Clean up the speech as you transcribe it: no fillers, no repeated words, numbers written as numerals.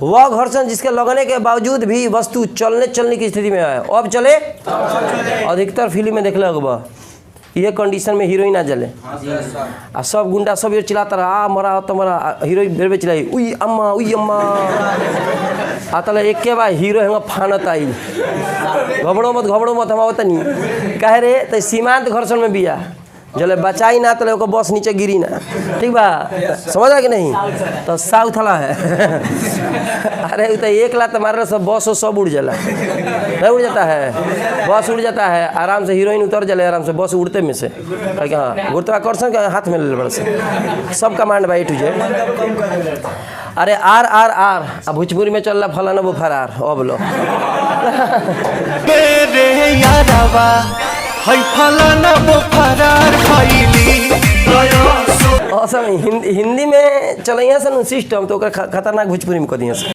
वह घर्षण जिसके लगने के बावजूद भी वस्तु चलने की स्थिति में है, अब चले। अधिकतर फिल्म में देख लो ये कंडीशन में हीरोइन आ जले आ सब गुंडा सब ये चिल्लाता रहा आ मरा तो मरा, हीरोइन बेर चिल्लाई उई अम्मा आ तले एक के बाद हीरो हेंगा फानत आई घबड़ो मत हम आवत नहीं कहे रे तो सीमांत घर्षण में बिया जले बचाई ना तले ओकर बस नीचे गिरी ना, ठीक बा, समझ कि नहीं। तो साउथ वाला है अरे तो एक लात मारे सब बस सब उड़ जाला, नहीं उड़ जाता है, बस उड़ जाता है आराम से, हीरोइन उतर जले आराम से, बस उड़ते में से। हाँ गुरुत्वाकर्षण के हाथ में ले बड़ा से सब कमांड बाई टू जेड। अरे आर भोजपुरी में चल रहा फलाना वो फरार अब लो हिंदी में चल सिस्टम तो खतरनाक भोजपुरी में कर दिया।